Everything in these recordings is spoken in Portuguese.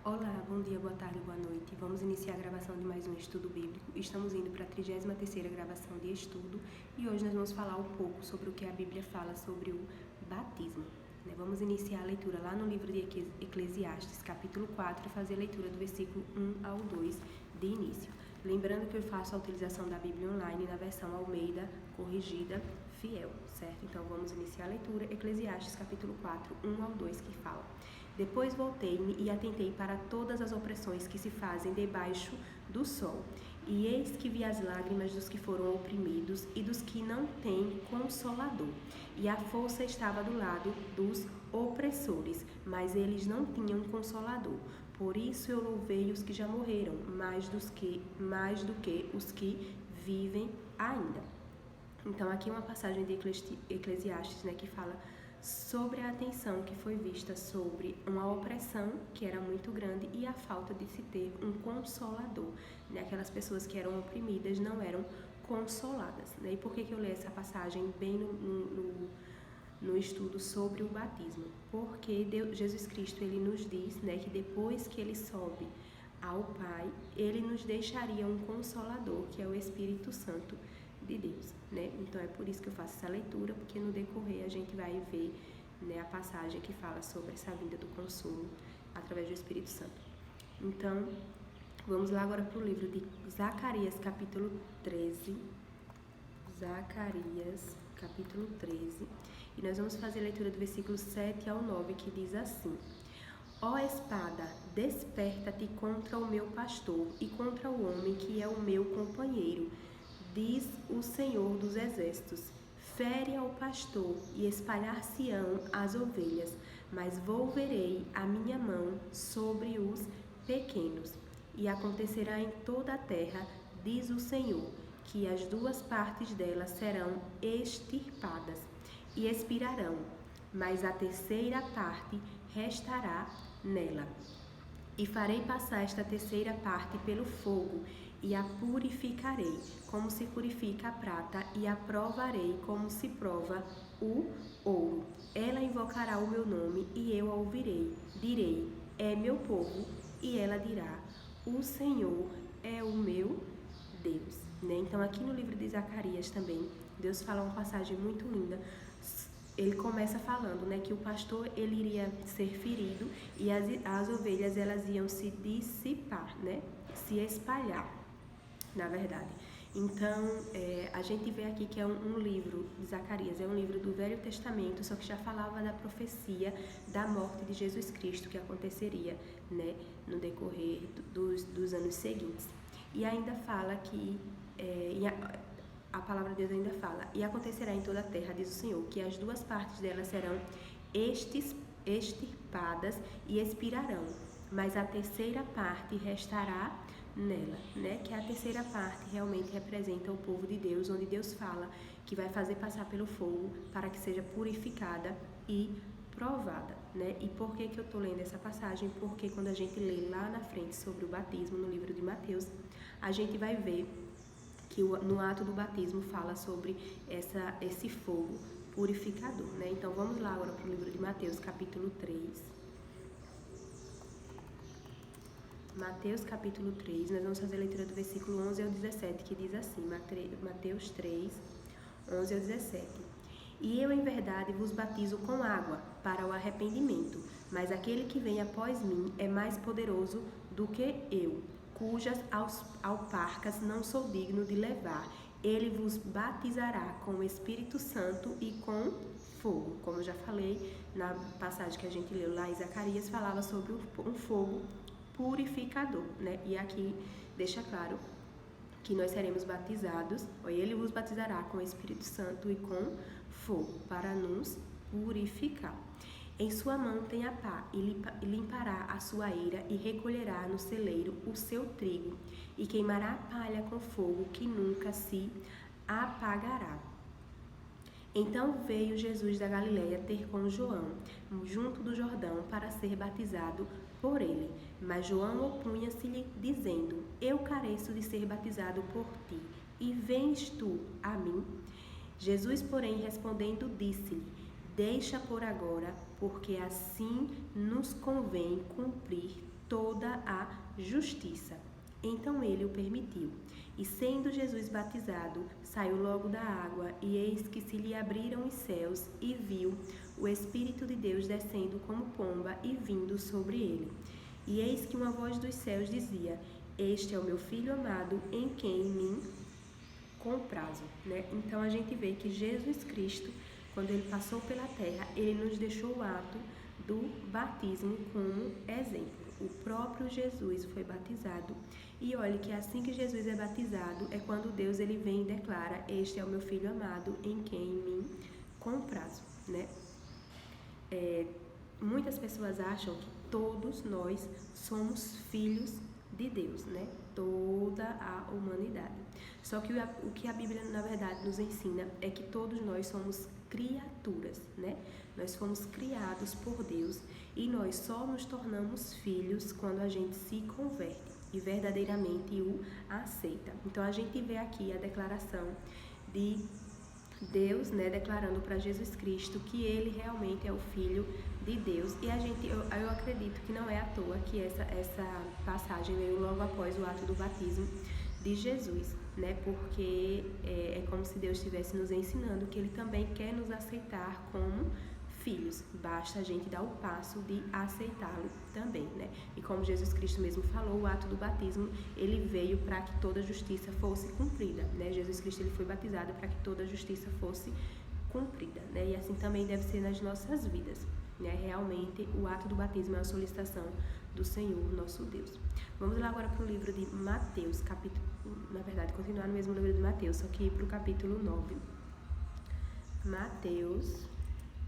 Olá, bom dia, boa tarde, boa noite. Vamos iniciar a gravação de mais um estudo bíblico. Estamos indo para a 33ª gravação de estudo e hoje nós vamos falar um pouco sobre o que a Bíblia fala sobre o batismo. Vamos iniciar a leitura lá no livro de Eclesiastes, capítulo 4, e fazer a leitura do versículo 1 ao 2 de início. Lembrando que eu faço a utilização da Bíblia online na versão Almeida, corrigida, fiel, certo? Então vamos iniciar a leitura, Eclesiastes, capítulo 4, 1 ao 2, que fala: Depois voltei-me e atentei para todas as opressões que se fazem debaixo do sol. E eis que vi as lágrimas dos que foram oprimidos e dos que não têm consolador. E a força estava do lado dos opressores, mas eles não tinham consolador. Por isso eu louvei os que já morreram, mais do que os que vivem ainda. Então aqui uma passagem de Eclesiastes, que fala sobre a atenção que foi vista sobre uma opressão que era muito grande e a falta de se ter um consolador. Aquelas pessoas que eram oprimidas não eram consoladas. E por que eu leio essa passagem bem no estudo sobre o batismo? Porque Jesus Cristo ele nos diz que depois que ele sobe ao Pai, ele nos deixaria um consolador, que é o Espírito Santo de Deus, Então é por isso que eu faço essa leitura, porque no decorrer a gente vai ver a passagem que fala sobre essa vinda do consolo através do Espírito Santo. Então, vamos lá agora para o livro de Zacarias, capítulo 13. Zacarias, capítulo 13. E nós vamos fazer a leitura do versículo 7 ao 9, que diz assim: Ó espada, desperta-te contra o meu pastor e contra o homem que é o meu companheiro, diz o Senhor dos Exércitos. Fere ao pastor e espalhar-se-ão as ovelhas, mas volverei a minha mão sobre os pequenos. E acontecerá em toda a terra, diz o Senhor, que as duas partes dela serão extirpadas e expirarão, mas a terceira parte restará nela. E farei passar esta terceira parte pelo fogo, e a purificarei, como se purifica a prata, e a provarei como se prova o ouro. Ela invocará o meu nome, e eu a ouvirei. Direi, é meu povo, e ela dirá, o Senhor é o meu Deus. Então aqui no livro de Zacarias também, Deus fala uma passagem muito linda. Ele começa falando que o pastor ele iria ser ferido e as ovelhas elas iam se dissipar, se espalhar, na verdade. Então, a gente vê aqui que é um livro de Zacarias, é um livro do Velho Testamento, só que já falava da profecia da morte de Jesus Cristo, que aconteceria no decorrer dos anos seguintes. E ainda fala que... a palavra de Deus ainda fala: e acontecerá em toda a terra, diz o Senhor, que as duas partes dela serão extirpadas e expirarão, mas a terceira parte restará nela, que a terceira parte realmente representa o povo de Deus, onde Deus fala que vai fazer passar pelo fogo para que seja purificada e provada, E por que eu estou lendo essa passagem? Porque quando a gente lê lá na frente sobre o batismo, no livro de Mateus, a gente vai ver que no ato do batismo fala sobre esse fogo purificador, Então vamos lá agora para o livro de Mateus, capítulo 3. Mateus, capítulo 3, nós vamos fazer a leitura do versículo 11 ao 17, que diz assim, Mateus 3, 11 ao 17. E eu, em verdade, vos batizo com água para o arrependimento, mas aquele que vem após mim é mais poderoso do que eu, cujas alparcas não sou digno de levar. Ele vos batizará com o Espírito Santo e com fogo. Como eu já falei, na passagem que a gente leu lá em Zacarias, falava sobre um fogo purificador, E aqui deixa claro que nós seremos batizados, ele vos batizará com o Espírito Santo e com fogo, para nos purificar. Em sua mão tem a pá, e limpará a sua eira, e recolherá no celeiro o seu trigo, e queimará a palha com fogo, que nunca se apagará. Então veio Jesus da Galileia ter com João, junto do Jordão, para ser batizado por ele. Mas João opunha-se-lhe, dizendo, eu careço de ser batizado por ti, e vens tu a mim? Jesus, porém, respondendo, disse-lhe, deixa por agora, porque assim nos convém cumprir toda a justiça. Então ele o permitiu. E sendo Jesus batizado, saiu logo da água, e eis que se lhe abriram os céus, e viu o Espírito de Deus descendo como pomba e vindo sobre ele. E eis que uma voz dos céus dizia: Este é o meu Filho amado, em quem me comprazo. Então a gente vê que Jesus Cristo, quando ele passou pela terra, ele nos deixou o ato do batismo como exemplo. O próprio Jesus foi batizado, e olhe que assim que Jesus é batizado, é quando Deus ele vem e declara: Este é o meu Filho amado, em quem me comprazo. Muitas pessoas acham que todos nós somos filhos de Deus, toda a humanidade. Só que o que a Bíblia, na verdade, nos ensina é que todos nós somos criaturas, Nós fomos criados por Deus, e nós só nos tornamos filhos quando a gente se converte e verdadeiramente o aceita. Então a gente vê aqui a declaração de Deus, declarando para Jesus Cristo que ele realmente é o Filho de Deus. E eu acredito que não é à toa que essa passagem veio logo após o ato do batismo de Jesus, porque é como se Deus estivesse nos ensinando que ele também quer nos aceitar como filhos. Basta a gente dar o passo de aceitá-lo também, E como Jesus Cristo mesmo falou, o ato do batismo, ele veio para que toda justiça fosse cumprida, Jesus Cristo ele foi batizado para que toda justiça fosse cumprida, E assim também deve ser nas nossas vidas, Realmente o ato do batismo é uma solicitação do Senhor, nosso Deus. Vamos lá agora para o livro de Mateus, continuar no mesmo livro de Mateus, só que ir para o capítulo 9. Mateus,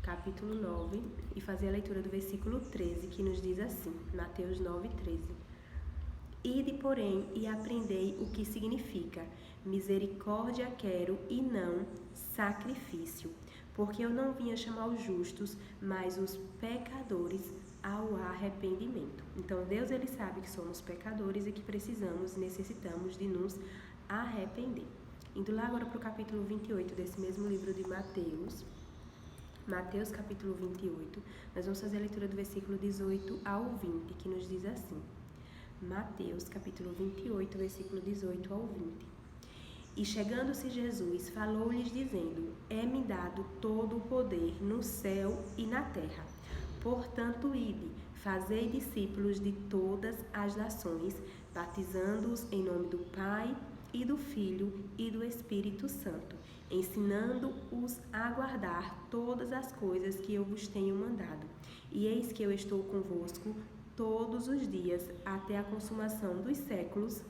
capítulo 9, e fazer a leitura do versículo 13, que nos diz assim, Mateus 9, 13. Ide, porém, e aprendei o que significa: misericórdia quero e não sacrifício, porque eu não vim a chamar os justos, mas os pecadores ao arrependimento. Então Deus ele sabe que somos pecadores e que necessitamos de nos arrepender. Indo lá agora para o capítulo 28 desse mesmo livro de Mateus, Mateus capítulo 28, nós vamos fazer a leitura do versículo 18 ao 20, que nos diz assim, Mateus capítulo 28, versículo 18 ao 20. E chegando-se Jesus, falou-lhes dizendo: É-me dado todo o poder no céu e na terra. Portanto, ide, fazei discípulos de todas as nações, batizando-os em nome do Pai e do Filho e do Espírito Santo, ensinando-os a guardar todas as coisas que eu vos tenho mandado. E eis que eu estou convosco todos os dias até a consumação dos séculos.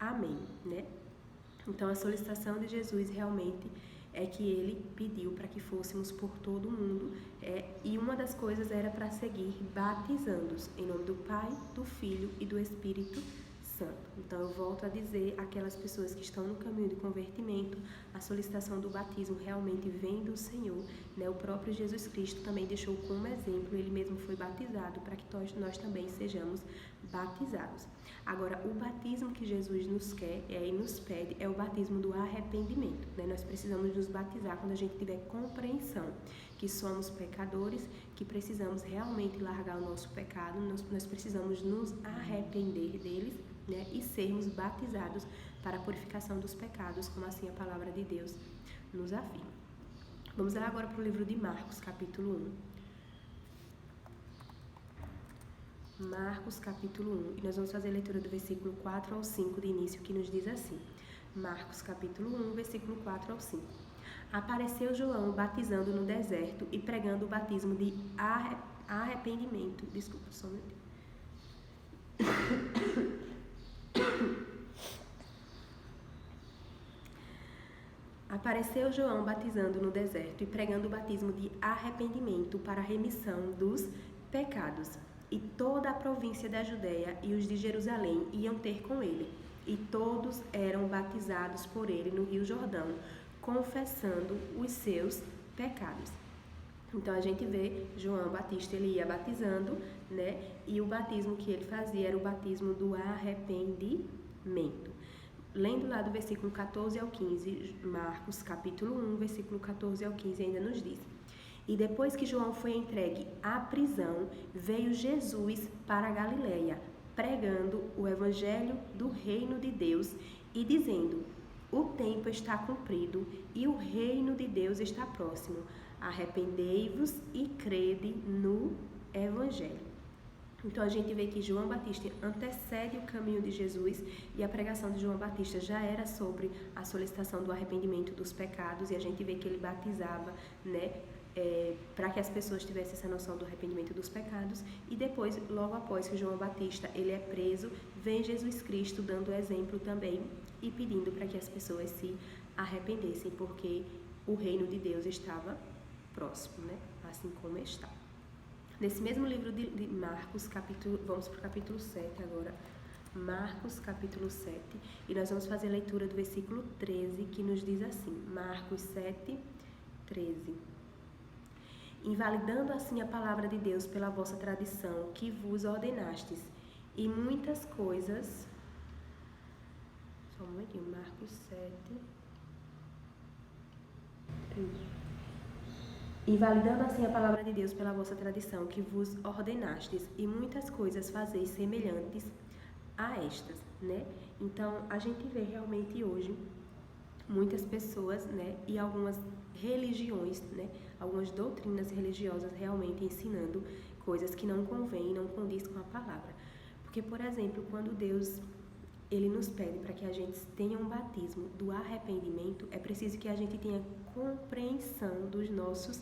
Amém. Então a solicitação de Jesus realmente é que ele pediu para que fôssemos por todo o mundo, e uma das coisas era para seguir batizando-os em nome do Pai, do Filho e do Espírito Santo. Então eu volto a dizer, aquelas pessoas que estão no caminho de convertimento, a solicitação do batismo realmente vem do Senhor, O próprio Jesus Cristo também deixou como exemplo, ele mesmo foi batizado para que nós também sejamos batizados. Agora, o batismo que Jesus nos quer e nos pede é o batismo do arrependimento, Nós precisamos nos batizar quando a gente tiver compreensão que somos pecadores, que precisamos realmente largar o nosso pecado, nós precisamos nos arrepender deles, e sermos batizados para a purificação dos pecados, como assim a palavra de Deus nos afirma. Vamos lá agora para o livro de Marcos, capítulo 1. Marcos, capítulo 1, e nós vamos fazer a leitura do versículo 4 ao 5 de início, que nos diz assim, Marcos, capítulo 1, versículo 4 ao 5. Apareceu João batizando no deserto e pregando o batismo de arrependimento. Desculpa, só um minuto. Apareceu João batizando no deserto e pregando o batismo de arrependimento para a remissão dos pecados. E toda a província da Judeia e os de Jerusalém iam ter com ele, e todos eram batizados por ele no Rio Jordão, confessando os seus pecados. Então a gente vê João Batista, ele ia batizando, e o batismo que ele fazia era o batismo do arrependimento. Lendo lá do versículo 14 ao 15, Marcos capítulo 1, versículo 14 ao 15 ainda nos diz: E depois que João foi entregue à prisão, veio Jesus para a Galileia, pregando o evangelho do reino de Deus e dizendo: o tempo está cumprido e o reino de Deus está próximo. Arrependei-vos e crede no evangelho. Então a gente vê que João Batista antecede o caminho de Jesus, e a pregação de João Batista já era sobre a solicitação do arrependimento dos pecados, e a gente vê que ele batizava, né, para que as pessoas tivessem essa noção do arrependimento dos pecados. E depois, logo após que João Batista ele é preso, vem Jesus Cristo dando exemplo também e pedindo para que as pessoas se arrependessem, porque o reino de Deus estava próximo, né, assim como está. Nesse mesmo livro de Marcos, vamos para o capítulo 7 agora. Marcos, capítulo 7. E nós vamos fazer a leitura do versículo 13, que nos diz assim. Marcos 7, 13. Invalidando assim a palavra de Deus pela vossa tradição, que vos ordenastes, e muitas coisas... Só um momentinho. Marcos 7, 13. Invalidando assim a palavra de Deus pela vossa tradição, que vos ordenastes, e muitas coisas fazeis semelhantes a estas, né? Então, a gente vê realmente hoje muitas pessoas, né, e algumas religiões, né, algumas doutrinas religiosas realmente ensinando coisas que não convêm, não condiz com a palavra. Porque, por exemplo, quando Deus ele nos pede para que a gente tenha um batismo do arrependimento, é preciso que a gente tenha compreensão dos nossos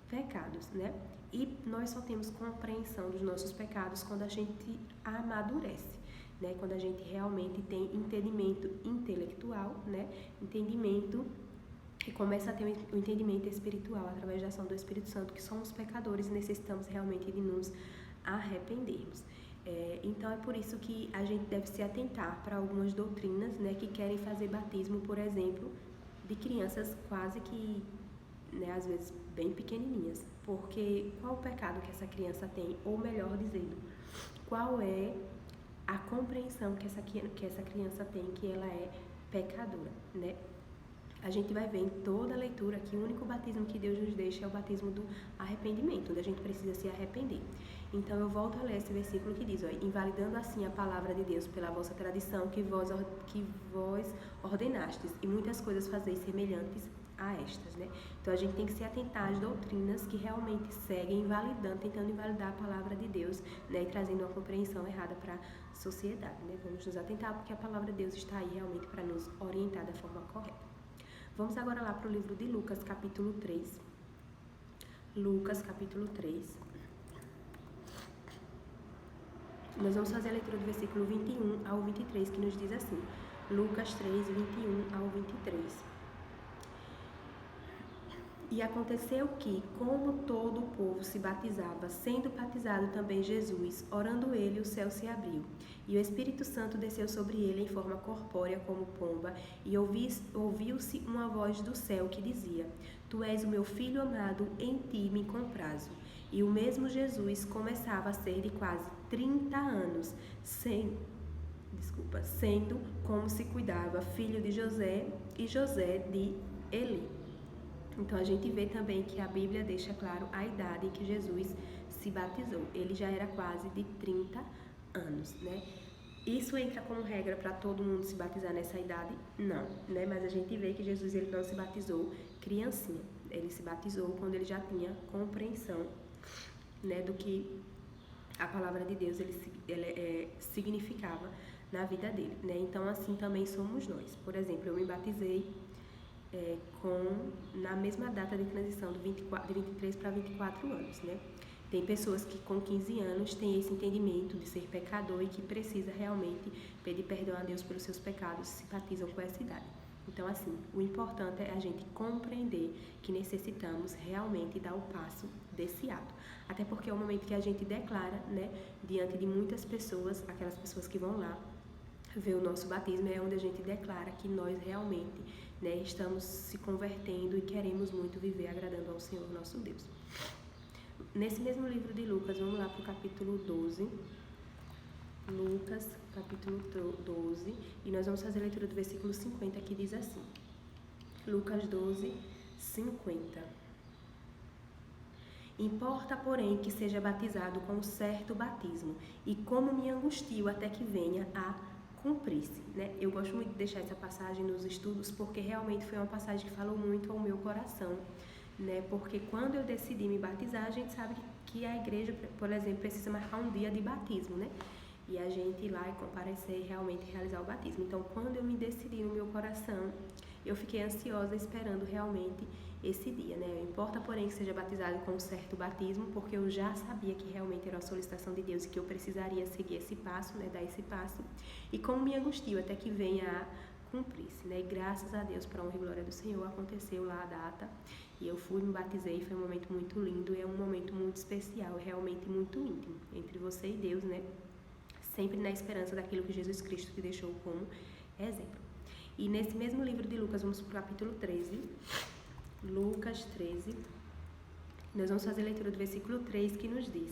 pecados, né? E nós só temos compreensão dos nossos pecados quando a gente amadurece, né? Quando a gente realmente tem entendimento intelectual, né? Entendimento e começa a ter um entendimento espiritual através da ação do Espírito Santo, que somos pecadores e necessitamos realmente de nos arrependermos. Então é por isso que a gente deve se atentar para algumas doutrinas, né, que querem fazer batismo, por exemplo, de crianças quase que, né, às vezes bem pequenininhas, porque qual o pecado que essa criança tem, ou melhor dizendo, qual é a compreensão que essa criança tem que ela é pecadora, né? A gente vai ver em toda a leitura que o único batismo que Deus nos deixa é o batismo do arrependimento, onde a gente precisa se arrepender. Então eu volto a ler esse versículo que diz, invalidando assim a palavra de Deus pela vossa tradição que vós ordenastes, e muitas coisas fazeis semelhantes a estas, né? Então a gente tem que se atentar às doutrinas que realmente seguem tentando invalidar a palavra de Deus, né, e trazendo uma compreensão errada para a sociedade, né? Vamos nos atentar porque a palavra de Deus está aí realmente para nos orientar da forma correta. Vamos agora lá para o livro de Lucas, capítulo 3. Lucas, capítulo 3. Nós vamos fazer a leitura do versículo 21 ao 23, que nos diz assim. Lucas 3, 21 ao 23. E aconteceu que, como todo o povo se batizava, sendo batizado também Jesus, orando ele, o céu se abriu, e o Espírito Santo desceu sobre ele em forma corpórea como pomba, e ouviu-se uma voz do céu que dizia: Tu és o meu filho amado, em ti me comprazo. E o mesmo Jesus começava a ser de quase 30 anos, sendo como se cuidava, filho de José, e José de Eli. Então a gente vê também que a Bíblia deixa claro a idade em que Jesus se batizou. Ele já era quase de 30 anos, né? Isso entra como regra para todo mundo se batizar nessa idade? Não, né? Mas a gente vê que Jesus ele não se batizou criancinha. Ele se batizou quando ele já tinha compreensão, né, do que a palavra de Deus significava na vida dele, né? Então assim também somos nós. Por exemplo, eu me batizei na mesma data de transição de 23 para 24 anos, né? Tem pessoas que com 15 anos têm esse entendimento de ser pecador e que precisa realmente pedir perdão a Deus pelos seus pecados, se batizam com essa idade. Então, assim, o importante é a gente compreender que necessitamos realmente dar o passo desse ato. Até porque é o momento que a gente declara, né, diante de muitas pessoas, aquelas pessoas que vão lá ver o nosso batismo, é onde a gente declara que nós realmente, né, estamos se convertendo e queremos muito viver agradando ao Senhor, nosso Deus. Nesse mesmo livro de Lucas, vamos lá para o capítulo 12. Lucas, capítulo 12, e nós vamos fazer a leitura do versículo 50, que diz assim. Lucas 12, 50. Importa, porém, que seja batizado com um certo batismo, e como me angustio até que venha a cumprir-se, né? Eu gosto muito de deixar essa passagem nos estudos, porque realmente foi uma passagem que falou muito ao meu coração, né? Porque quando eu decidi me batizar, a gente sabe que a igreja, por exemplo, precisa marcar um dia de batismo, né? E a gente ir lá e comparecer e realmente realizar o batismo. Então, quando eu me decidi no meu coração, eu fiquei ansiosa esperando realmente esse dia, né? Importa, porém, que seja batizado com um certo batismo, porque eu já sabia que realmente era uma solicitação de Deus e que eu precisaria seguir esse passo, né? Dar esse passo. E como me angustio até que venha a cumprir-se, né? E graças a Deus, para a honra e glória do Senhor, aconteceu lá a data. E eu fui, me batizei, foi um momento muito lindo, é um momento muito especial, é realmente muito íntimo entre você e Deus, né? Sempre na esperança daquilo que Jesus Cristo te deixou como exemplo. E nesse mesmo livro de Lucas, vamos para o capítulo 13, Lucas 13, nós vamos fazer a leitura do versículo 3, que nos diz: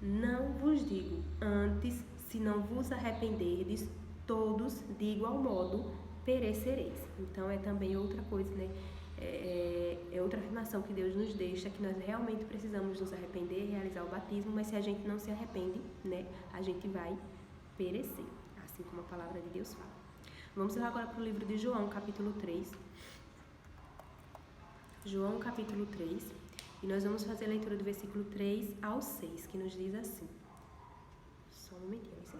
Não vos digo antes, se não vos arrependerdes, todos de igual modo perecereis. Então é também outra coisa, né? É outra afirmação que Deus nos deixa, que nós realmente precisamos nos arrepender, realizar o batismo, mas se a gente não se arrepende, né, a gente vai perecer, assim como a palavra de Deus fala. Vamos lá agora para o livro de João, capítulo 3. João, capítulo 3, e nós vamos fazer a leitura do versículo 3 ao 6, que nos diz assim. Só um momentinho, licença.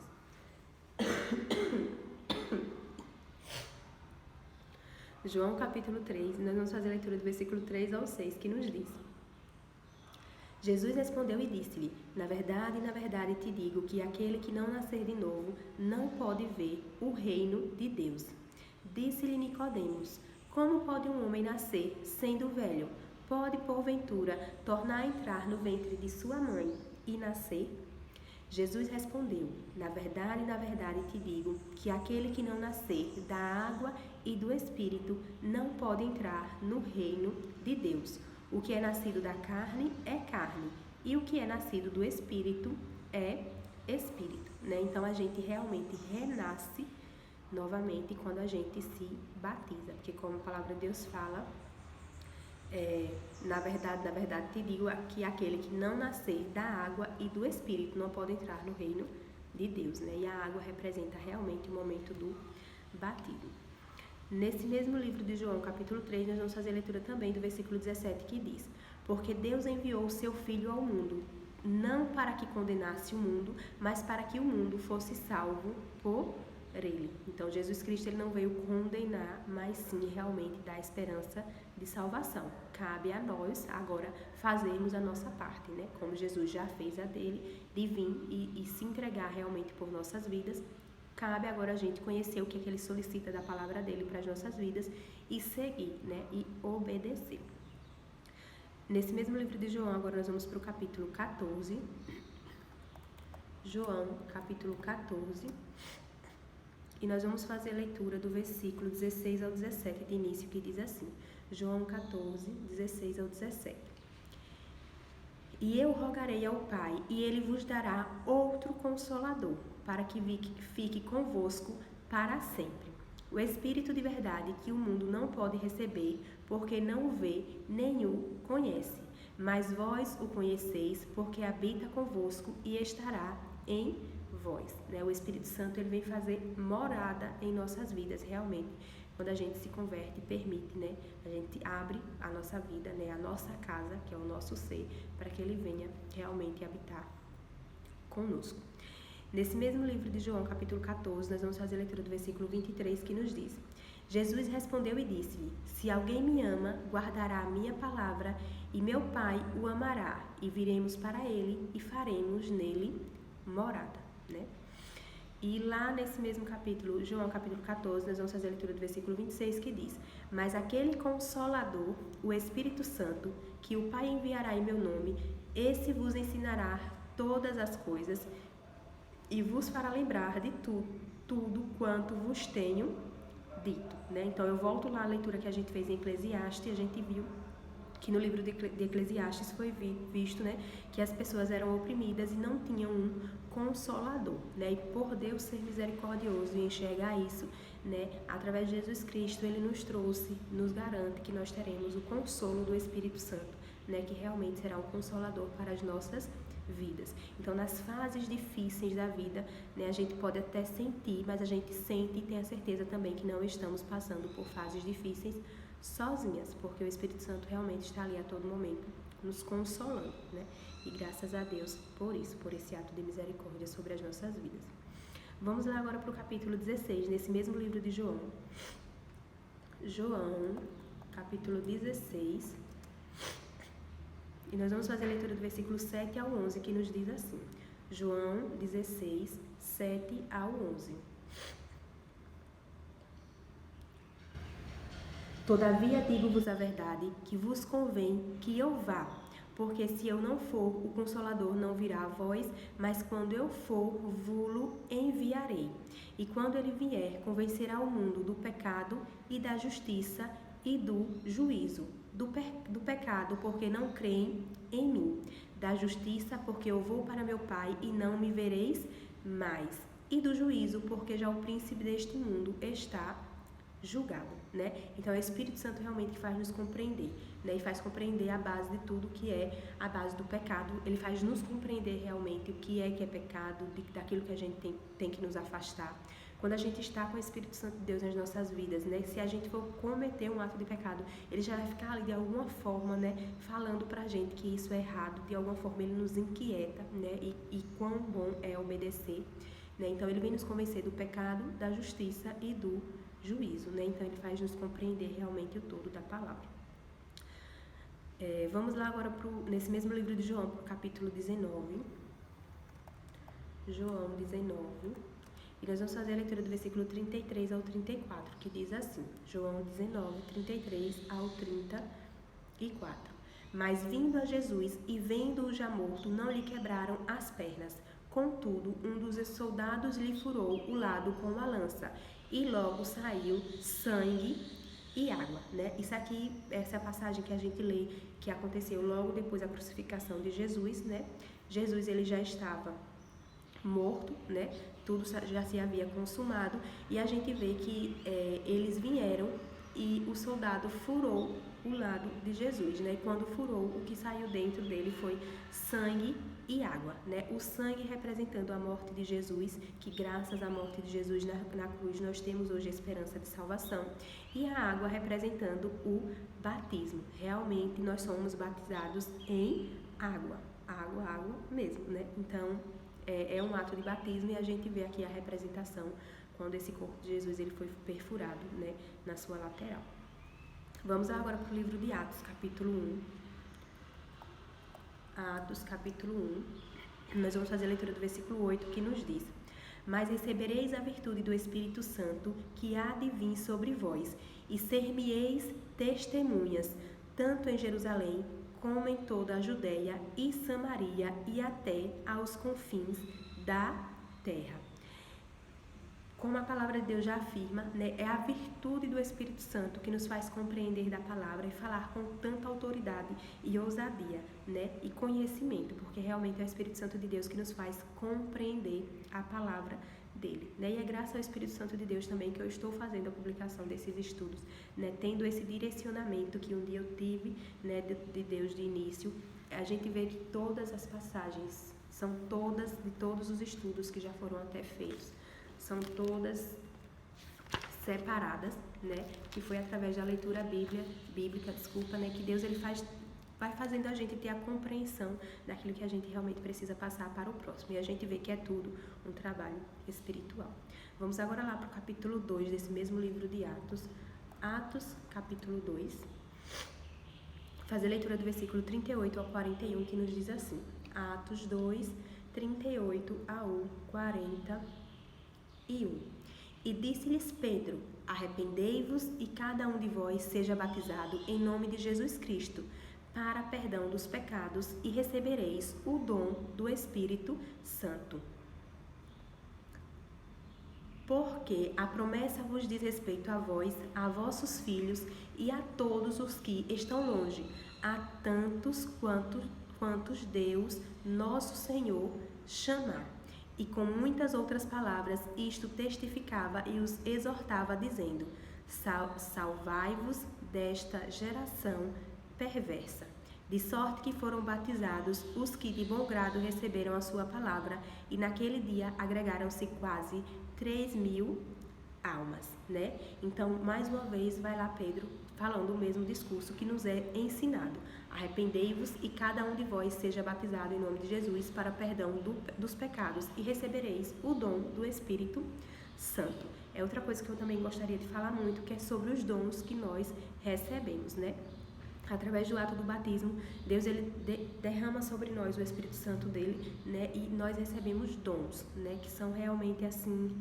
João capítulo 3, nós vamos fazer a leitura do versículo 3 ao 6, que nos diz: Jesus respondeu e disse-lhe: na verdade te digo que aquele que não nascer de novo não pode ver o reino de Deus. Disse-lhe Nicodemos: como pode um homem nascer sendo velho? Pode, porventura, tornar a entrar no ventre de sua mãe e nascer? Jesus respondeu: na verdade te digo que aquele que não nascer da água e do Espírito não pode entrar no reino de Deus. O que é nascido da carne é carne, e o que é nascido do Espírito é Espírito, né? Então a gente realmente renasce novamente quando a gente se batiza, porque como a palavra de Deus fala, na verdade te digo que aquele que não nascer da água e do Espírito não pode entrar no reino de Deus, né? E a água representa realmente o momento do batismo. Nesse mesmo livro de João, capítulo 3, nós vamos fazer a leitura também do versículo 17, que diz: porque Deus enviou o seu Filho ao mundo, não para que condenasse o mundo, mas para que o mundo fosse salvo por ele. Então, Jesus Cristo ele não veio condenar, mas sim realmente dar esperança de salvação. Cabe a nós agora fazermos a nossa parte, né? Como Jesus já fez a dele, de vir e se entregar realmente por nossas vidas. Cabe agora a gente conhecer o que é que ele solicita da palavra dele para as nossas vidas e seguir, né? E obedecer. Nesse mesmo livro de João, agora nós vamos para o capítulo 14. João, capítulo 14. E nós vamos fazer a leitura do versículo 16 ao 17 de início, que diz assim: João 14, 16 ao 17. E eu rogarei ao Pai, e ele vos dará outro Consolador, para que fique convosco para sempre. O Espírito de verdade que o mundo não pode receber, porque não o vê nem o conhece. Mas vós o conheceis, porque habita convosco e estará em vós, né? O Espírito Santo ele vem fazer morada em nossas vidas realmente. Quando a gente se converte e permite, né? A gente abre a nossa vida, né? A nossa casa, que é o nosso ser, para que ele venha realmente habitar conosco. Nesse mesmo livro de João, capítulo 14, nós vamos fazer a leitura do versículo 23, que nos diz: Jesus respondeu e disse-lhe: se alguém me ama, guardará a minha palavra, e meu Pai o amará, e viremos para ele e faremos nele morada, né? E lá nesse mesmo capítulo, João capítulo 14, nós vamos fazer a leitura do versículo 26, que diz: mas aquele Consolador, o Espírito Santo, que o Pai enviará em meu nome, esse vos ensinará todas as coisas e vos fará lembrar de tudo quanto vos tenho dito, né? Então eu volto lá à leitura que a gente fez em Eclesiastes, e a gente viu que no livro de Eclesiastes foi visto, né, que as pessoas eram oprimidas e não tinham um consolador, né? E por Deus ser misericordioso e enxergar isso, né, através de Jesus Cristo, ele nos trouxe, nos garante que nós teremos o consolo do Espírito Santo né, que realmente será um consolador para as nossas vidas. Então, nas fases difíceis da vida, né, a gente pode até sentir, mas a gente sente e tem a certeza também que não estamos passando por fases difíceis sozinhas, porque o Espírito Santo realmente está ali a todo momento nos consolando, né? E graças a Deus por isso, por esse ato de misericórdia sobre as nossas vidas. Vamos lá agora para o capítulo 16, nesse mesmo livro de João. João, capítulo 16. E nós vamos fazer a leitura do versículo 7 ao 11, que nos diz assim. João 16, 7 ao 11. Todavia digo-vos a verdade, que vos convém que eu vá, porque se eu não for, o Consolador não virá a vós, mas quando eu for, vulo enviarei. E quando ele vier, convencerá o mundo do pecado e da justiça e do juízo. Do pecado, porque não creem em mim. Da justiça, porque eu vou para meu Pai e não me vereis mais. E do juízo, porque já o príncipe deste mundo está julgado, né? Então é o Espírito Santo realmente que faz nos compreender, né? E faz compreender a base de tudo que é a base do pecado. Ele faz nos compreender realmente o que é pecado, daquilo que a gente tem que nos afastar. Quando a gente está com o Espírito Santo de Deus nas nossas vidas, né? Se a gente for cometer um ato de pecado, ele já vai ficar ali de alguma forma, né? Falando pra gente que isso é errado, de alguma forma ele nos inquieta, né? E quão bom é obedecer, né? Então ele vem nos convencer do pecado, da justiça e do juízo, né? Então ele faz nos compreender realmente o todo da palavra. Vamos lá agora nesse mesmo livro de João, para o capítulo 19. João 19. E nós vamos fazer a leitura do versículo 33 ao 34, que diz assim, João 19, 33 ao 34. Mas vindo a Jesus e vendo-o já morto, não lhe quebraram as pernas. Contudo, um dos soldados lhe furou o lado com uma lança, e logo saiu sangue e água, né? Isso aqui, essa é a passagem que a gente lê, que aconteceu logo depois da crucificação de Jesus, né? Jesus, ele já estava morto, né? Tudo já se havia consumado, e a gente vê que eles vieram e o soldado furou o lado de Jesus, né? E quando furou, o que saiu dentro dele foi sangue e água, né? O sangue representando a morte de Jesus, que graças à morte de Jesus na cruz nós temos hoje a esperança de salvação, e a água representando o batismo. Realmente nós somos batizados em água, água mesmo, né? Então é um ato de batismo, e a gente vê aqui a representação quando esse corpo de Jesus ele foi perfurado, né, na sua lateral. Vamos agora para o livro de Atos, capítulo 1. Atos, capítulo 1. Nós vamos fazer a leitura do versículo 8, que nos diz: Mas recebereis a virtude do Espírito Santo, que há de vir sobre vós, e ser-me-eis testemunhas, tanto em Jerusalém, como em toda a Judéia e Samaria e até aos confins da terra. Como a palavra de Deus já afirma, né, é a virtude do Espírito Santo que nos faz compreender da palavra e falar com tanta autoridade e ousadia, né, e conhecimento, porque realmente é o Espírito Santo de Deus que nos faz compreender a palavra dele, né? E é graças ao Espírito Santo de Deus também que eu estou fazendo a publicação desses estudos, né? Tendo esse direcionamento que um dia eu tive, né, de Deus de início. A gente vê que todas as passagens são todas de todos os estudos que já foram até feitos, são todas separadas, né? Que foi através da leitura bíblica, né? Que Deus ele vai fazendo a gente ter a compreensão daquilo que a gente realmente precisa passar para o próximo. E a gente vê que é tudo um trabalho espiritual. Vamos agora lá para o capítulo 2 desse mesmo livro de Atos. Atos, capítulo 2. Fazer a leitura do versículo 38 ao 41, que nos diz assim. Atos 2, 38 ao 41. E disse-lhes Pedro: Arrependei-vos e cada um de vós seja batizado em nome de Jesus Cristo, para perdão dos pecados, e recebereis o dom do Espírito Santo. Porque a promessa vos diz respeito a vós, a vossos filhos e a todos os que estão longe, a tantos quantos Deus, nosso Senhor, chamar. E com muitas outras palavras, isto testificava e os exortava, dizendo: Salvai-vos desta geração perversa. De sorte que foram batizados os que de bom grado receberam a sua palavra, e naquele dia agregaram-se quase 3.000 almas, né? Então, mais uma vez, vai lá Pedro falando o mesmo discurso que nos é ensinado. Arrependei-vos e cada um de vós seja batizado em nome de Jesus para perdão dos pecados e recebereis o dom do Espírito Santo. É outra coisa que eu também gostaria de falar muito, que é sobre os dons que nós recebemos, né? Através do ato do batismo, Deus ele derrama sobre nós o Espírito Santo dele, né? E nós recebemos dons, né? Que são realmente assim,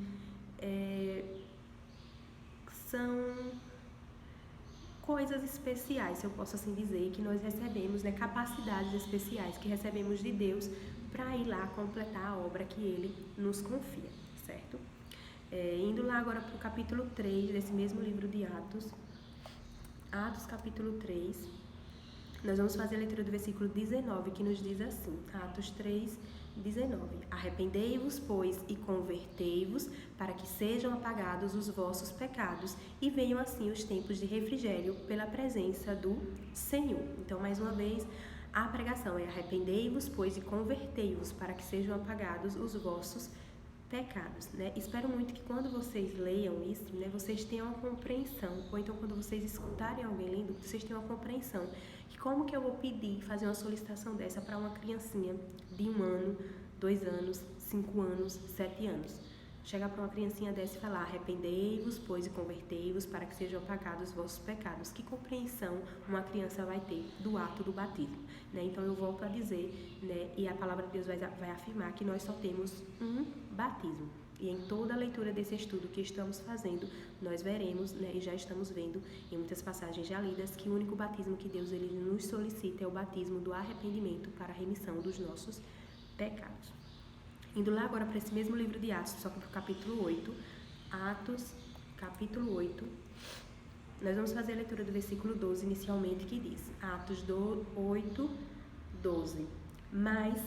são coisas especiais, se eu posso assim dizer, que nós recebemos, né? Capacidades especiais que recebemos de Deus para ir lá completar a obra que Ele nos confia, certo? Indo lá agora para o capítulo 3 desse mesmo livro de Atos, capítulo 3, nós vamos fazer a leitura do versículo 19, que nos diz assim, Atos 3, 19. Arrependei-vos, pois, e convertei-vos, para que sejam apagados os vossos pecados, e venham assim os tempos de refrigério pela presença do Senhor. Então, mais uma vez, a pregação é arrependei-vos, pois, e convertei-vos, para que sejam apagados os vossos pecados, né? Espero muito que quando vocês leiam isso, né, vocês tenham uma compreensão, ou então quando vocês escutarem alguém lendo, vocês tenham uma compreensão que como que eu vou pedir, fazer uma solicitação dessa para uma criancinha de 1 ano, 2 anos, 5 anos, 7 anos. Chegar para uma criancinha dessa e falar, arrependei-vos, pois, e convertei-vos para que sejam apagados os vossos pecados. Que compreensão uma criança vai ter do ato do batismo, né? Então, eu volto a dizer, né, e a palavra de Deus vai afirmar que nós só temos um batismo. E em toda a leitura desse estudo que estamos fazendo, nós veremos, né, e já estamos vendo em muitas passagens já lidas, que o único batismo que Deus ele nos solicita é o batismo do arrependimento para a remissão dos nossos pecados. Indo lá agora para esse mesmo livro de Atos, só que para o capítulo 8, Atos, capítulo 8, nós vamos fazer a leitura do versículo 12 inicialmente, que diz, Atos 8, 12. Mas,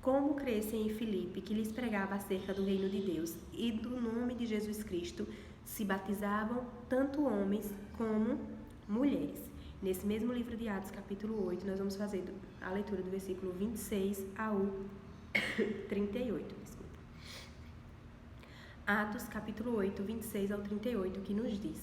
como crescem em Filipe, que lhes pregava acerca do reino de Deus e do nome de Jesus Cristo, se batizavam tanto homens como mulheres. Nesse mesmo livro de Atos, capítulo 8, nós vamos fazer a leitura do versículo 26 ao 38. Desculpa. Atos, capítulo 8, 26 ao 38, que nos diz: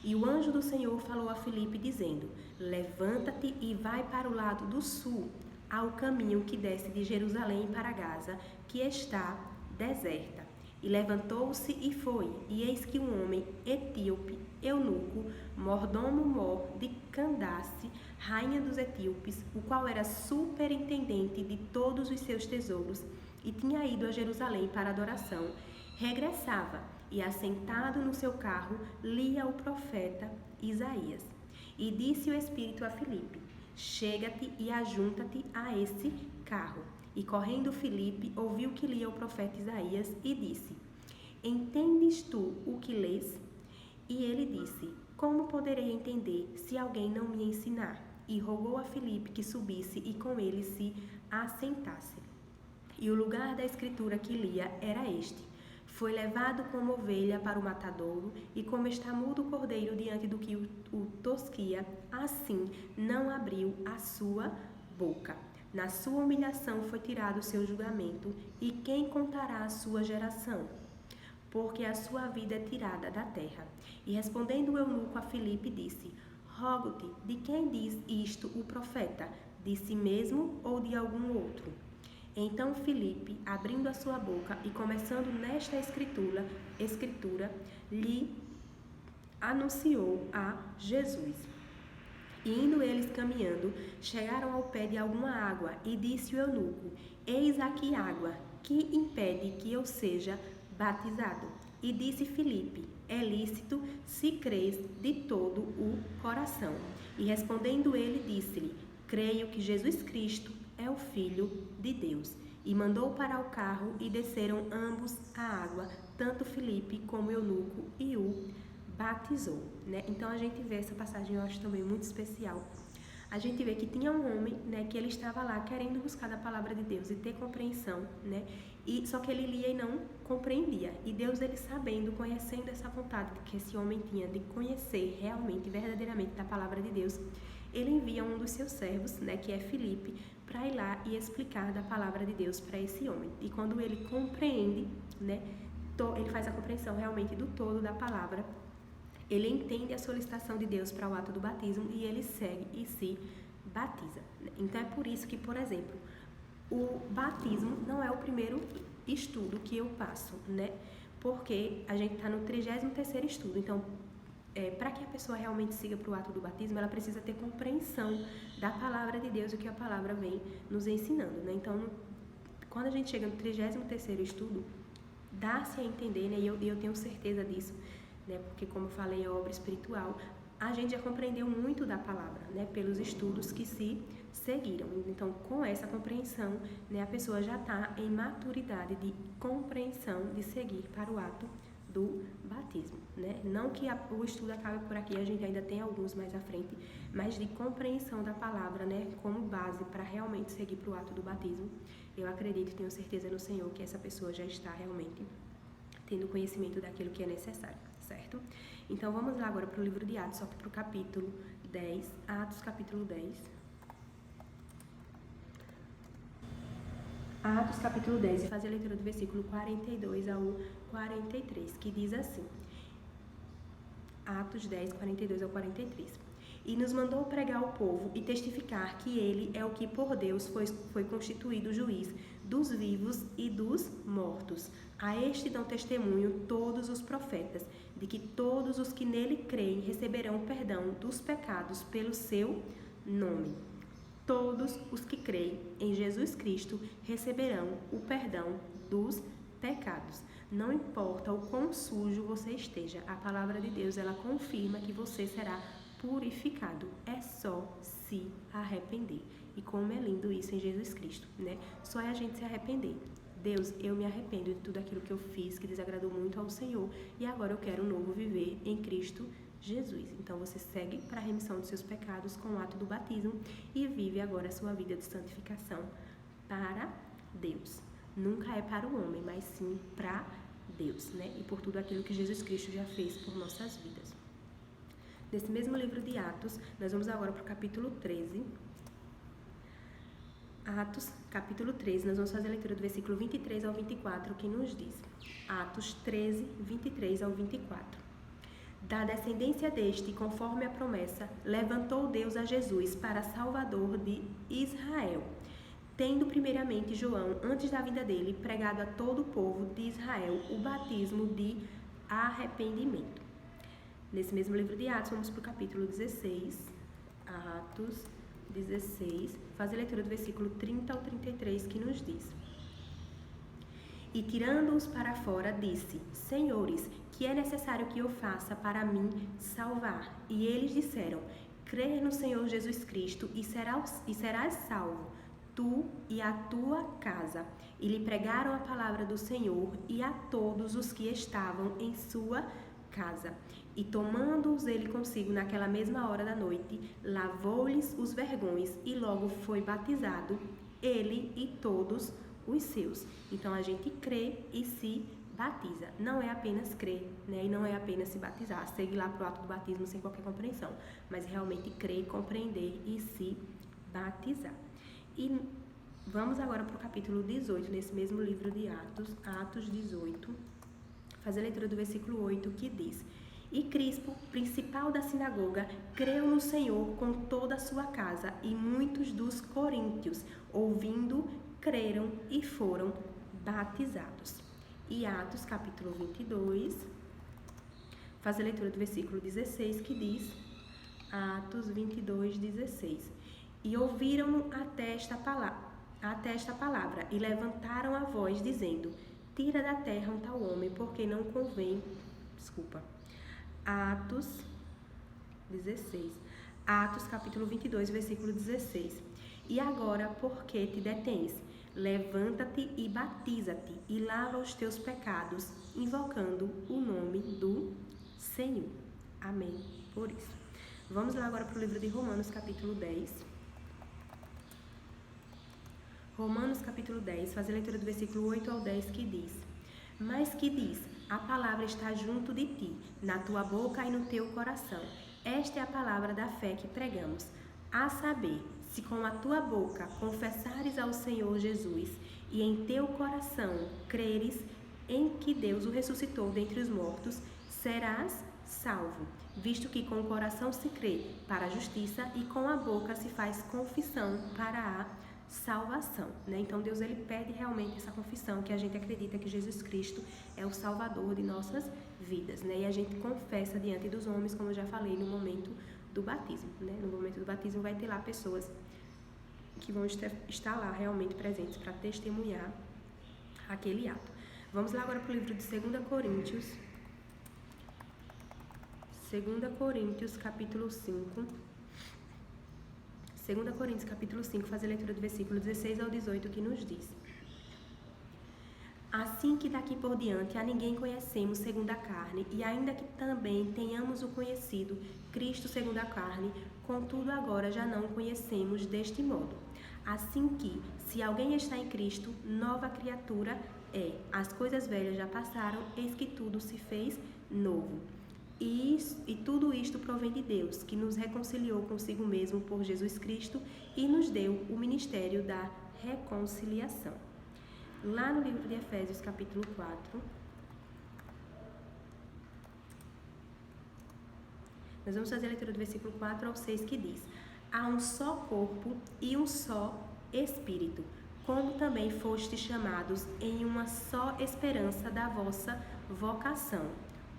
E o anjo do Senhor falou a Filipe, dizendo, levanta-te e vai para o lado do sul, ao caminho que desce de Jerusalém para Gaza, que está deserta. E levantou-se e foi, e eis que um homem etíope, eunuco, mordomo-mor de Candace, rainha dos etíopes, o qual era superintendente de todos os seus tesouros, e tinha ido a Jerusalém para adoração, regressava, e assentado no seu carro, lia o profeta Isaías. E disse o Espírito a Filipe, chega-te e ajunta-te a esse carro. E correndo Filipe, ouviu que lia o profeta Isaías e disse, entendes tu o que lês? E ele disse, como poderei entender se alguém não me ensinar? E rogou a Filipe que subisse e com ele se assentasse. E o lugar da escritura que lia era este. Foi levado como ovelha para o matadouro, e como está mudo o cordeiro diante do que o tosquia, assim não abriu a sua boca. Na sua humilhação foi tirado o seu julgamento, e quem contará a sua geração? Porque a sua vida é tirada da terra. E respondendo o eunuco a Filipe, disse, rogo-te, de quem diz isto o profeta? De si mesmo ou de algum outro? Então Filipe, abrindo a sua boca e começando nesta escritura, lhe anunciou a Jesus. E indo eles caminhando, chegaram ao pé de alguma água, e disse o eunuco, eis aqui água, que impede que eu seja batizado? E disse Filipe, é lícito se crês de todo o coração. E respondendo ele, disse-lhe, creio que Jesus Cristo é o Filho de Deus. E mandou parar o carro e desceram ambos a água, tanto Filipe como eunuco, e o batizou, né? Então a gente vê essa passagem, eu acho também muito especial. A gente vê que tinha um homem, né, que ele estava lá querendo buscar da palavra de Deus e ter compreensão, né? E só que ele lia e não compreendia. E Deus, ele sabendo, conhecendo essa vontade que esse homem tinha de conhecer realmente, verdadeiramente da palavra de Deus, ele envia um dos seus servos, né, que é Filipe, para ir lá e explicar da palavra de Deus para esse homem. E quando ele compreende, né, ele faz a compreensão realmente do todo da palavra, ele entende a solicitação de Deus para o ato do batismo e ele segue e se batiza. Então é por isso que, por exemplo, o batismo não é o primeiro estudo que eu passo, né? Porque a gente está no 33º estudo. Então, para que a pessoa realmente siga para o ato do batismo, ela precisa ter compreensão da palavra de Deus e o que a palavra vem nos ensinando, né? Então, quando a gente chega no 33º estudo, dá-se a entender, né? E eu tenho certeza disso, né? Porque, como eu falei, é obra espiritual. A gente já compreendeu muito da palavra, né? Pelos estudos que se seguiram. Então, com essa compreensão, né, a pessoa já está em maturidade de compreensão de seguir para o ato do batismo, né? Não que o estudo acabe por aqui, a gente ainda tem alguns mais à frente, mas de compreensão da palavra, né, como base para realmente seguir para o ato do batismo. Eu acredito e tenho certeza no Senhor que essa pessoa já está realmente tendo conhecimento daquilo que é necessário, certo? Então, vamos lá agora para o livro de Atos, só que para o capítulo 10, Atos capítulo 10. Atos capítulo 10, e fazer a leitura do versículo 42 ao 43, que diz assim, Atos 10, 42 ao 43. E nos mandou pregar ao povo e testificar que ele é o que por Deus foi constituído juiz dos vivos e dos mortos. A este dão testemunho todos os profetas, de que todos os que nele creem receberão perdão dos pecados pelo seu nome. Todos os que creem em Jesus Cristo receberão o perdão dos pecados. Não importa o quão sujo você esteja, a palavra de Deus, ela confirma que você será purificado. É só se arrepender. E como é lindo isso em Jesus Cristo, né? Só é a gente se arrepender. Deus, eu me arrependo de tudo aquilo que eu fiz, que desagradou muito ao Senhor, e agora eu quero um novo viver em Cristo Jesus. Então você segue para a remissão dos seus pecados com o ato do batismo e vive agora a sua vida de santificação para Deus. Nunca é para o homem, mas sim para Deus, né? E por tudo aquilo que Jesus Cristo já fez por nossas vidas. Nesse mesmo livro de Atos, nós vamos agora para o capítulo 13. Atos, capítulo 13, nós vamos fazer a leitura do versículo 23 ao 24, que nos diz. Atos 13, 23 ao 24. Da descendência deste, conforme a promessa, levantou Deus a Jesus para Salvador de Israel, tendo primeiramente João, antes da vinda dele, pregado a todo o povo de Israel o batismo de arrependimento. Nesse mesmo livro de Atos, vamos para o capítulo 16, Atos 16, fazer a leitura do versículo 30 ao 33, que nos diz. E tirando-os para fora, disse, Senhores, que é necessário que eu faça para mim salvar? E eles disseram, crer no Senhor Jesus Cristo e serás salvo, tu e a tua casa. E lhe pregaram a palavra do Senhor e a todos os que estavam em sua casa. E tomando-os ele consigo naquela mesma hora da noite, lavou-lhes os vergões e logo foi batizado, ele e todos os seus. Então a gente crê e se batiza. Não é apenas crer, né? E não é apenas se batizar, seguir lá para o ato do batismo sem qualquer compreensão, mas realmente crer, compreender e se batizar. E vamos agora para o capítulo 18, nesse mesmo livro de Atos, Atos 18, fazer a leitura do versículo 8, que diz: E Crispo, principal da sinagoga, creu no Senhor com toda a sua casa, e muitos dos coríntios, ouvindo, creram e foram batizados. E Atos, capítulo 22, faz a leitura do versículo 16, que diz, Atos 22, 16. E ouviram até esta palavra, e levantaram a voz, dizendo, tira da terra um tal homem, porque não convém... Atos 16. Atos, capítulo 22, versículo 16. E agora, por que te detens? Levanta-te e batiza-te, e lava os teus pecados, invocando o nome do Senhor. Amém. Por isso. Vamos lá agora para o livro de Romanos, capítulo 10. Romanos, capítulo 10, faz a leitura do versículo 8 ao 10, que diz, mas que diz, a palavra está junto de ti, na tua boca e no teu coração. Esta é a palavra da fé que pregamos. A saber, se com a tua boca confessares ao Senhor Jesus e em teu coração creres em que Deus o ressuscitou dentre os mortos, serás salvo, visto que com o coração se crê para a justiça e com a boca se faz confissão para a salvação, né? Então Deus ele pede realmente essa confissão, que a gente acredita que Jesus Cristo é o Salvador de nossas vidas, né? E a gente confessa diante dos homens, como eu já falei, no momento do batismo, né? No momento do batismo vai ter lá pessoas que vão estar lá realmente presentes para testemunhar aquele ato. Vamos lá agora para o livro de 2 Coríntios. 2 Coríntios, capítulo 5. 2 Coríntios, capítulo 5, faz a leitura do versículo 16 ao 18, que nos diz: Assim que daqui por diante a ninguém conhecemos segundo a carne, e ainda que também tenhamos o conhecido Cristo segundo a carne, contudo agora já não o conhecemos deste modo. Assim que, se alguém está em Cristo, nova criatura é. As coisas velhas já passaram, eis que tudo se fez novo. E tudo isto provém de Deus, que nos reconciliou consigo mesmo por Jesus Cristo e nos deu o ministério da reconciliação. Lá no livro de Efésios, capítulo 4, nós vamos fazer a leitura do versículo 4 ao 6, que diz: Há um só corpo e um só Espírito, como também fostes chamados em uma só esperança da vossa vocação.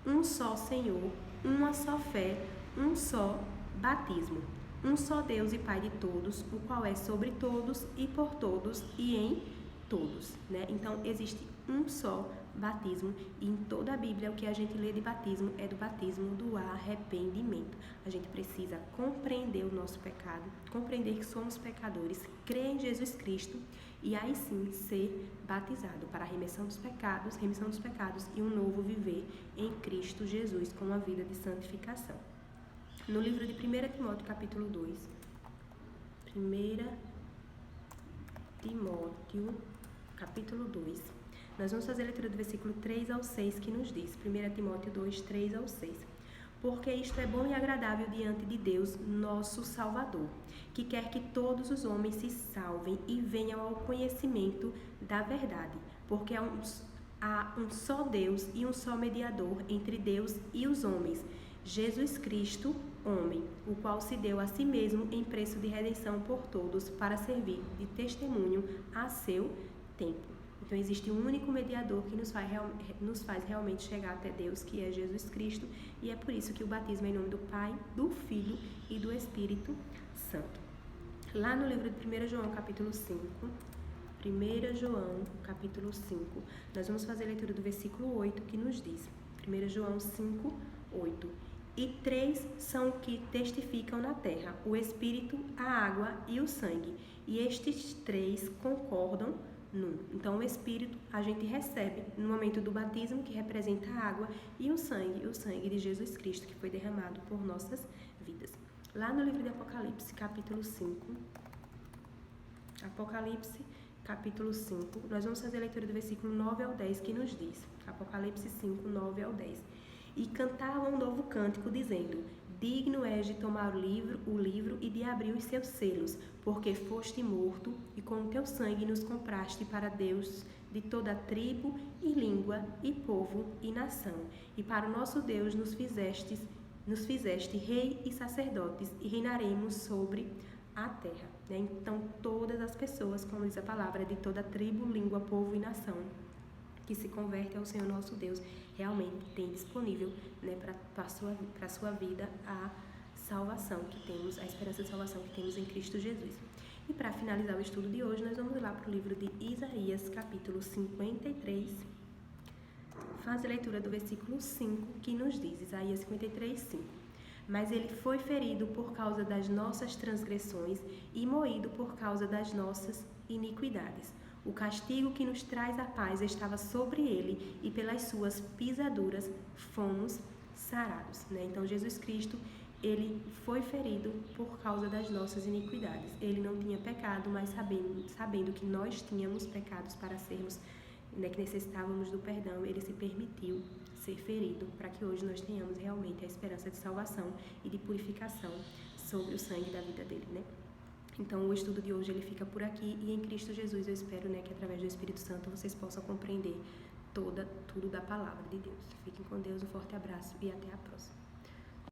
Um só Senhor, uma só fé, um só batismo. Um só Deus e Pai de todos, o qual é sobre todos e por todos e em todos, né? Então, existe um só batismo, e em toda a Bíblia o que a gente lê de batismo é do batismo do arrependimento. A gente precisa compreender o nosso pecado, compreender que somos pecadores, crer em Jesus Cristo e aí sim ser batizado para a remissão dos pecados e um novo viver em Cristo Jesus com uma vida de santificação. No livro de 1 Timóteo, capítulo 2, 1 Timóteo, capítulo 2, nós vamos fazer a leitura do versículo 3 ao 6, que nos diz, 1 Timóteo 2, 3 ao 6. Porque isto é bom e agradável diante de Deus, nosso Salvador, que quer que todos os homens se salvem e venham ao conhecimento da verdade, porque há um só Deus e um só mediador entre Deus e os homens, Jesus Cristo, homem, o qual se deu a si mesmo em preço de redenção por todos, para servir de testemunho a seu tempo. Então, existe um único mediador que nos faz realmente chegar até Deus, que é Jesus Cristo, e é por isso que o batismo é em nome do Pai, do Filho e do Espírito Santo. Lá no livro de 1 João, capítulo 5, 1 João, capítulo 5, nós vamos fazer a leitura do versículo 8, que nos diz, 1 João 5, 8. E 3 são o que testificam na terra, o Espírito, a água e o sangue, e estes 3 concordam num. Então, o Espírito a gente recebe no momento do batismo, que representa a água, e o sangue de Jesus Cristo, que foi derramado por nossas vidas. Lá no livro de Apocalipse, capítulo 5, Apocalipse, capítulo 5, nós vamos fazer a leitura do versículo 9 ao 10, que nos diz, Apocalipse 5, 9 ao 10. E cantavam um novo cântico, dizendo: Digno és de tomar o livro e de abrir os seus selos, porque foste morto, e com o teu sangue nos compraste para Deus de toda a tribo e língua e povo e nação. E para o nosso Deus nos fizeste rei e sacerdotes, e reinaremos sobre a terra. Então, todas as pessoas, como diz a palavra, de toda a tribo, língua, povo e nação, que se converte ao Senhor nosso Deus, realmente tem disponível, né, para a sua vida a salvação que temos, a esperança de salvação que temos em Cristo Jesus. E para finalizar o estudo de hoje, nós vamos lá para o livro de Isaías, capítulo 53, faz a leitura do versículo 5, que nos diz, Isaías 53, 5. Mas ele foi ferido por causa das nossas transgressões e moído por causa das nossas iniquidades. O castigo que nos traz a paz estava sobre ele, e pelas suas pisaduras fomos sarados, né? Então, Jesus Cristo, ele foi ferido por causa das nossas iniquidades. Ele não tinha pecado, mas sabendo que nós tínhamos pecados para sermos né, que necessitávamos do perdão, ele se permitiu ser ferido para que hoje nós tenhamos realmente a esperança de salvação e de purificação sobre o sangue da vida dele, né? Então, o estudo de hoje ele fica por aqui e em Cristo Jesus eu espero, né, que através do Espírito Santo vocês possam compreender tudo da palavra de Deus. Fiquem com Deus, um forte abraço e até a próxima.